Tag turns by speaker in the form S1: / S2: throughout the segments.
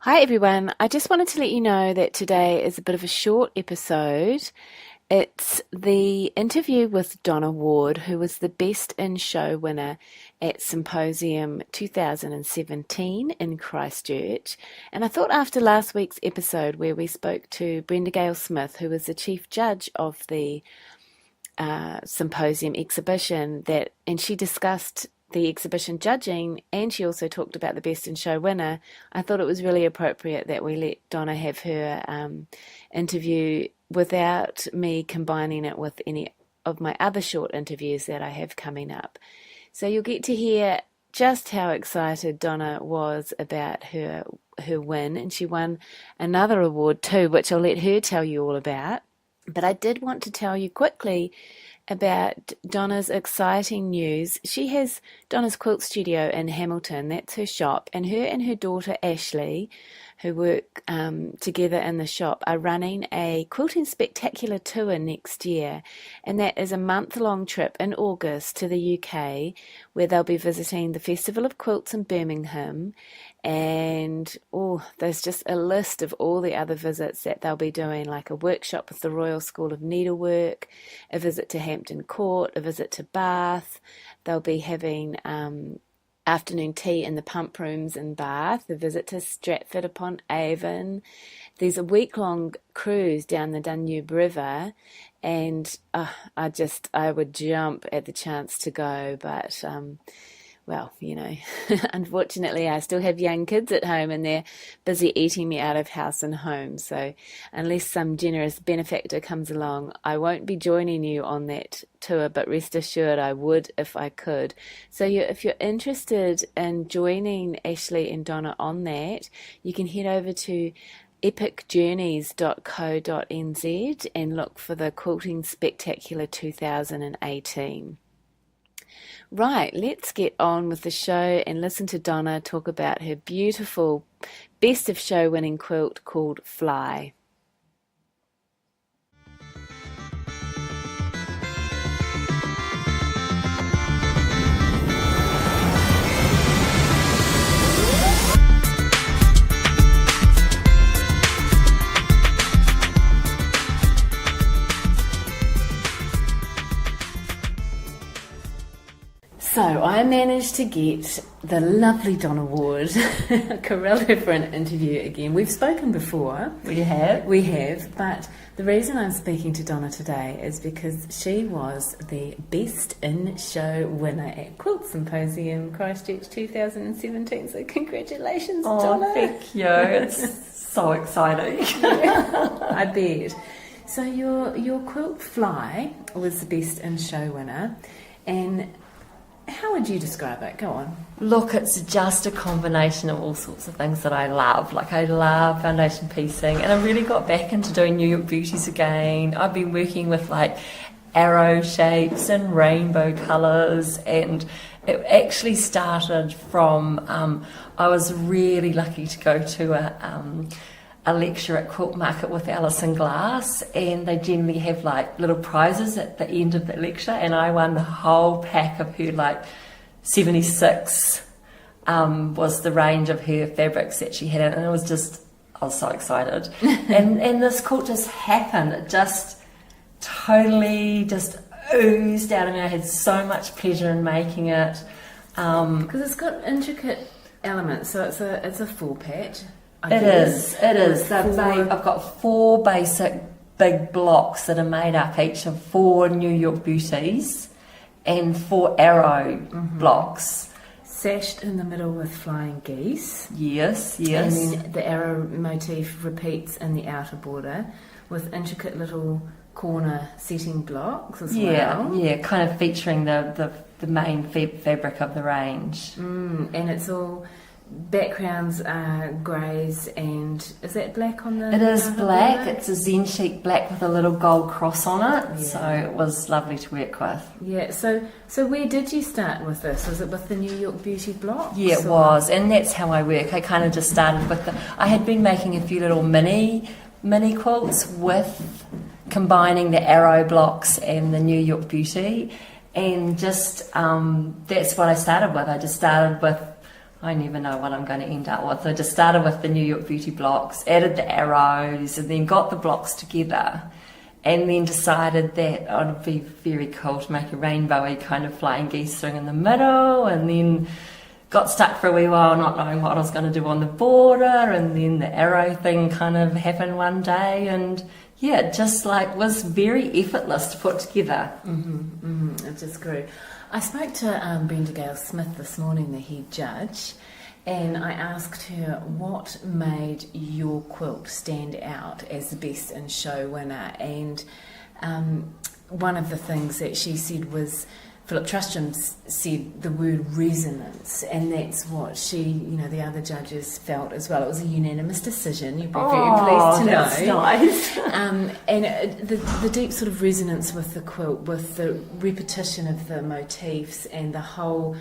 S1: Hi everyone, I just wanted to let you know that today is a bit of a short episode. It's the interview with Donna Ward, who was the Best in Show winner at Symposium 2017 in Christchurch. And I thought after last week's episode where we spoke to Brenda Gale Smith, who was the chief judge of the symposium exhibition, and she discussed the exhibition judging, and she also talked about the Best in Show winner. I thought it was really appropriate that we let Donna have her interview without me combining it with any of my other short interviews that I have coming up. So you'll get to hear just how excited Donna was about her win, and she won another award too, which I'll let her tell you all about. But I did want to tell you quickly about Donna's exciting news. She has Donna's Quilt Studio in Hamilton, that's her shop, and her daughter Ashleigh, who work together in the shop, are running a Quilting Spectacular tour next year, and that is a month-long trip in August to the UK, where they'll be visiting the Festival of Quilts in Birmingham, and there's just a list of all the other visits that they'll be doing, like a workshop with the Royal School of Needlework, a visit to Hampton Court, a visit to Bath. They'll be having afternoon tea in the pump rooms in Bath, a visit to Stratford upon Avon. There's a week-long cruise down the Danube River, and I would jump at the chance to go, but well, unfortunately I still have young kids at home and they're busy eating me out of house and home. So unless some generous benefactor comes along, I won't be joining you on that tour, but rest assured I would if I could. So if you're interested in joining Ashleigh and Donna on that, you can head over to epicjourneys.co.nz and look for the Quilting Spectacular 2018. Right, let's get on with the show and listen to Donna talk about her beautiful Best of Show winning quilt called Fly. So I managed to get the lovely Donna Ward, Corella, for an interview again. We've spoken before.
S2: We have,
S1: but the reason I'm speaking to Donna today is because she was the Best in Show winner at Quilt Symposium Christchurch 2017. So congratulations, Donna.
S2: Oh, thank you. It's so exciting.
S1: I bet. So your quilt Fly was the Best in Show winner, and how would you describe it? Go on.
S2: Look, it's just a combination of all sorts of things that I love. Like, I love foundation piecing, and I really got back into doing New York beauties again. I've been working with like arrow shapes and rainbow colours, and it actually started from I was really lucky to go to a lecture at Quilt Market with Alison Glass, and they generally have like little prizes at the end of the lecture, and I won the whole pack of her like 76 was the range of her fabrics that she had, and I was so excited. and this quilt just happened. It just totally just oozed out of me. I had so much pleasure in making it
S1: because it's got intricate elements, so it's a full patch.
S2: It is. I've got 4 basic big blocks that are made up each of 4 New York beauties and 4 arrow blocks.
S1: Sashed in the middle with flying geese.
S2: Yes.
S1: And then the arrow motif repeats in the outer border with intricate little corner setting blocks as well.
S2: Yeah, kind of featuring the main fabric of the range.
S1: And it's all... backgrounds are greys, and is that black on the...
S2: It is black. Border? It's a Zen sheet black with a little gold cross on it, so it was lovely to work with.
S1: Yeah, so where did you start with this? Was it with the New York Beauty blocks?
S2: Yeah, it was, and that's how I work. I kind of just started with I had been making a few little mini quilts with combining the arrow blocks and the New York Beauty, and just that's what I started with. I just started with I never know what I'm going to end up with. So I just started with the New York Beauty blocks, added the arrows, and then got the blocks together, and then decided that it would be very cool to make a rainbowy kind of flying geese string in the middle, and then got stuck for a wee while not knowing what I was going to do on the border, and then the arrow thing kind of happened one day, and yeah, it just like was very effortless to put together.
S1: It just grew. I spoke to Brenda Gale Smith this morning, the head judge, and I asked her what made your quilt stand out as the best in show winner, and one of the things that she said was Philip Trustram said the word resonance, and that's what the other judges felt as well. It was a unanimous decision. You'd be very pleased to know.
S2: That's nice.
S1: And the deep sort of resonance with the quilt, with the repetition of the motifs, and the whole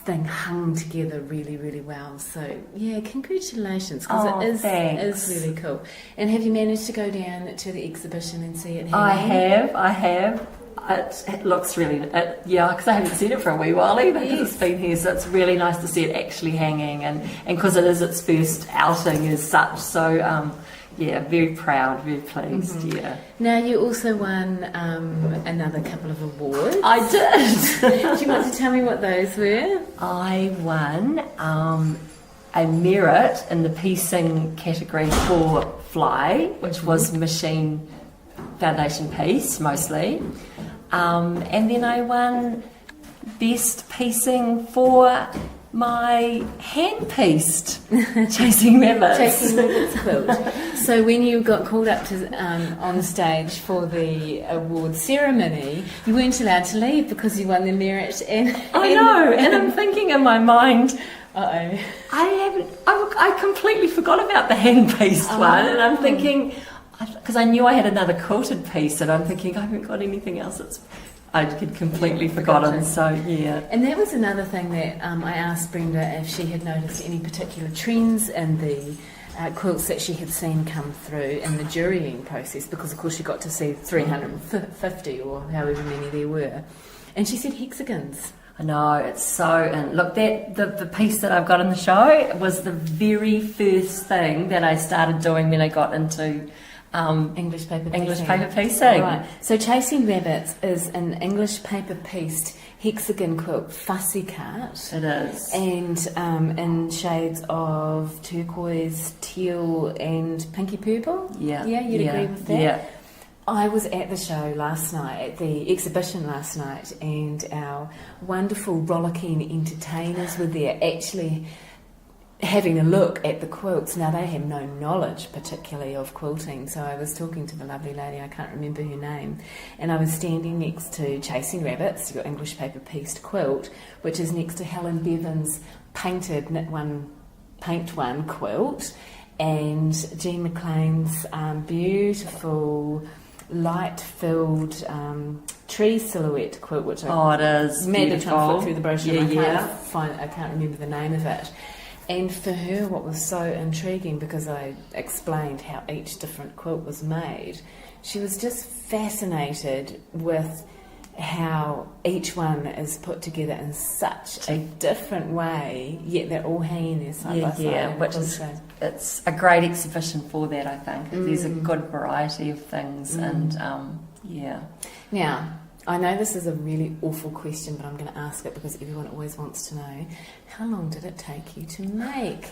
S1: thing hung together really, really well. So yeah, congratulations, because it is really cool. And have you managed to go down to the exhibition and see it hanging?
S2: I have. It looks really, because I haven't seen it for a wee while either, because it's been here, so it's really nice to see it actually hanging, and because it is its first outing as such, so very proud, very pleased.
S1: Now, you also won another couple of awards.
S2: I did.
S1: Do you want to tell me what those were?
S2: I won a merit in the piecing category for Fly, which was machine foundation piece mostly. And then I won best piecing for my hand-pieced Chasing Rabbits.
S1: Chasing Rabbits quilt. So when you got called up to on stage for the award ceremony, you weren't allowed to leave because you won the merit.
S2: I know, and I'm thinking in my mind, I completely forgot about the hand-pieced one, and I'm thinking, because I knew I had another quilted piece, and I'm thinking I haven't got anything else. I had completely forgotten. So yeah.
S1: And that was another thing that I asked Brenda if she had noticed any particular trends in the quilts that she had seen come through in the jurying process, because of course she got to see 350 or however many there were, and she said hexagons.
S2: I know, it's so, and look, that the piece that I've got in the show was the very first thing that I started doing when I got into
S1: English paper
S2: piecing.
S1: Right. So Chasing Rabbits is an English paper pieced hexagon quilt fussy cut.
S2: It is.
S1: And in shades of turquoise, teal and pinky purple.
S2: Yeah.
S1: Yeah, you'd agree with that?
S2: Yeah.
S1: I was at the show last night, at the exhibition last night, and our wonderful rollicking entertainers were there actually having a look at the quilts. Now, they have no knowledge particularly of quilting, so I was talking to the lovely lady, I can't remember her name, and I was standing next to Chasing Rabbits, your English paper pieced quilt, which is next to Helen Bevan's painted Paint One quilt, and Jean McLean's beautiful light-filled tree silhouette quilt, which
S2: it is
S1: maybe trying to flip through the brochure.
S2: I
S1: I can't remember the name of it. And for her, what was so intriguing, because I explained how each different quilt was made, she was just fascinated with how each one is put together in such a different way, yet they're all hanging there side by side.
S2: Yeah, which is, it's a great exhibition for that, I think. There's a good variety of things, and Now, I know this is a really awful question, but I'm going to ask it because everyone always wants to know. How long did it take you to make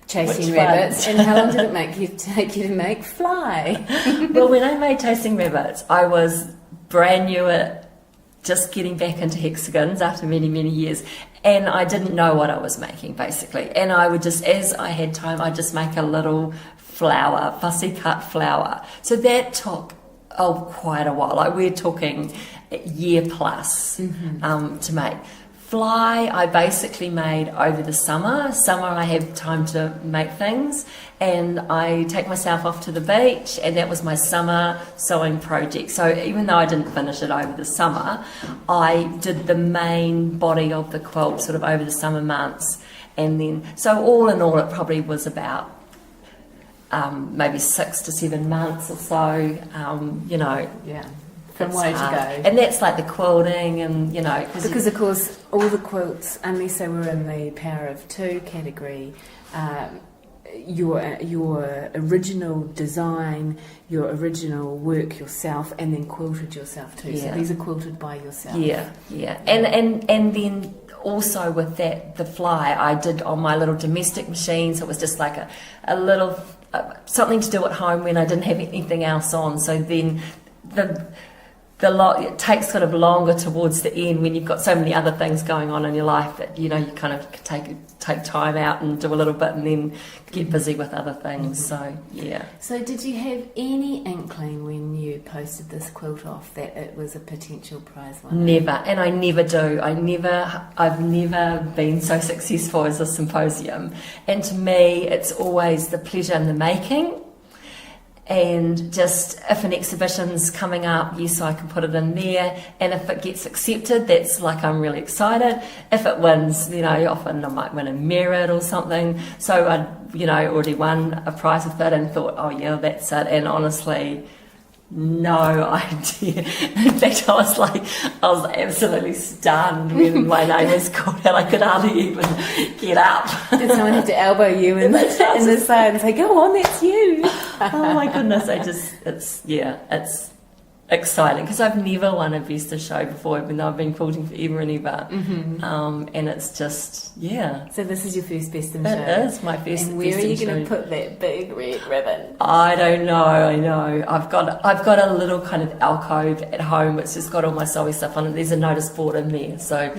S2: Chasing Rabbits, and how long did it take you to make Fly? Well, when I made Chasing Rabbits, I was brand new at just getting back into hexagons after many, many years, and I didn't know what I was making, basically. And I would just, as I had time, I'd just make a little flower, fussy cut flower. So that took quite a while. Like, we're talking a year plus to make. Fly, I basically made over the summer. Summer, I have time to make things, and I take myself off to the beach, and that was my summer sewing project. So even though I didn't finish it over the summer, I did the main body of the quilt sort of over the summer months, and then, so all in all, it probably was about maybe 6 to 7 months or so,
S1: Yeah. from woe to go.
S2: And that's like the quilting and, you know...
S1: Because, of course, all the quilts, unless they were in the power of two category, your original design, your original work yourself, and then quilted yourself too.
S2: Yeah.
S1: So these are quilted by yourself.
S2: Yeah. And then also with that, the fly, I did on my little domestic machine, so it was just like a little... something to do at home when I didn't have anything else on. So then it takes sort of longer towards the end when you've got so many other things going on in your life that, you know, you kind of take time out and do a little bit and then get busy with other things. So, yeah. So
S1: did you have any inkling when you posted this quilt off that it was a potential prize winner?
S2: Never, and I never do. I've never been so successful as a symposium. And to me, it's always the pleasure in the making. And just if an exhibition's coming up, yes, I can put it in there. And if it gets accepted, that's like I'm really excited. If it wins, you know, often I might win a merit or something. So I, you know, already won a prize with it and thought, oh yeah, that's it. And honestly, no idea. In fact, I was absolutely stunned when my name was called out. I could hardly even get up.
S1: Did someone have to elbow you in the side and say, "Go on, that's you"?
S2: Oh my goodness! It's exciting because I've never won a best of show before, even though I've been quilting forever and ever. And it's just, yeah.
S1: So this is your first best in show.
S2: It is my first.
S1: And where are you going to put that big red ribbon?
S2: I don't know. I know. I've got a little kind of alcove at home which has got all my sewing stuff on it. There's a notice board in there, so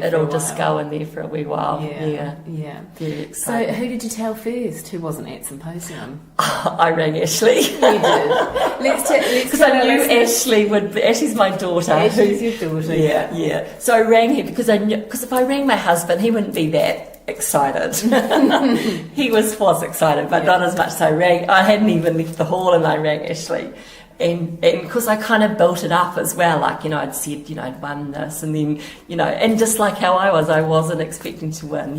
S2: it'll just go in there for a wee while. Yeah. Very exciting.
S1: So who did you tell first? Who wasn't at Symposium?
S2: I rang Ashleigh.
S1: You did. Let's
S2: because I knew Ashley's my daughter.
S1: Ashley's your daughter.
S2: Yeah. So I rang him because I knew, because if I rang my husband, he wouldn't be that excited. He was excited, but not as much. So I hadn't even left the hall and I rang Ashleigh. And because I kind of built it up as well, like, you know, I'd said, you know, I'd won this, and then, you know, and just like how I wasn't expecting to win,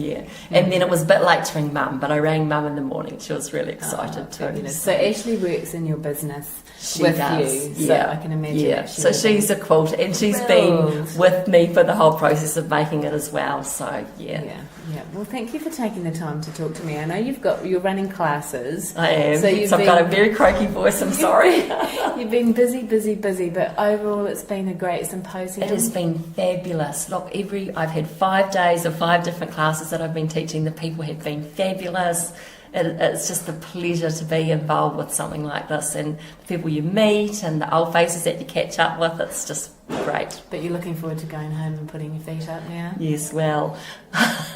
S2: And then it was a bit late to ring Mum, but I rang Mum in the morning. She was really excited too.
S1: So Ashleigh works in your business
S2: she
S1: with
S2: does.
S1: you, so I can imagine.
S2: Yeah, so she's a quilter, and she's been with me for the whole process of making it as well. So yeah.
S1: Well, thank you for taking the time to talk to me. I know you're running classes.
S2: I am. So I've got a very croaky voice. I'm sorry.
S1: You've been busy, but overall it's been a great symposium.
S2: It has been fabulous. Look, I've had 5 days of 5 different classes that I've been teaching. The people have been fabulous. It's just a pleasure to be involved with something like this, and the people you meet and the old faces that you catch up with, it's just great.
S1: But you're looking forward to going home and putting your feet up now?
S2: Yes, well,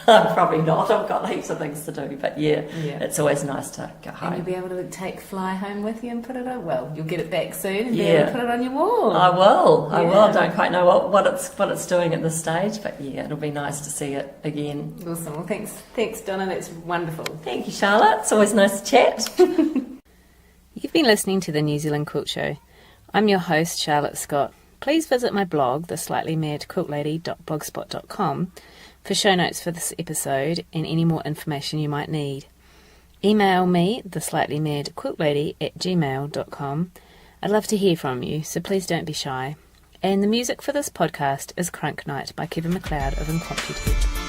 S2: probably not. I've got heaps of things to do, but it's always nice to go home.
S1: And you'll be able to take Fly home with you and put it up. Well, you'll get it back soon and be able to put it on your wall.
S2: I will. I don't quite know what it's doing at this stage, but it'll be nice to see it again.
S1: Awesome. Well, thanks, Donna. That's wonderful.
S2: Thank you, Charlotte. It's always nice to chat.
S1: You've been listening to the New Zealand Quilt Show. I'm your host, Charlotte Scott. Please visit my blog, theslightlymadquiltlady.blogspot.com, for show notes for this episode and any more information you might need. Email me, theslightlymadquiltlady@gmail.com. I'd love to hear from you, so please don't be shy. And the music for this podcast is Crunk Night by Kevin MacLeod of Infectious.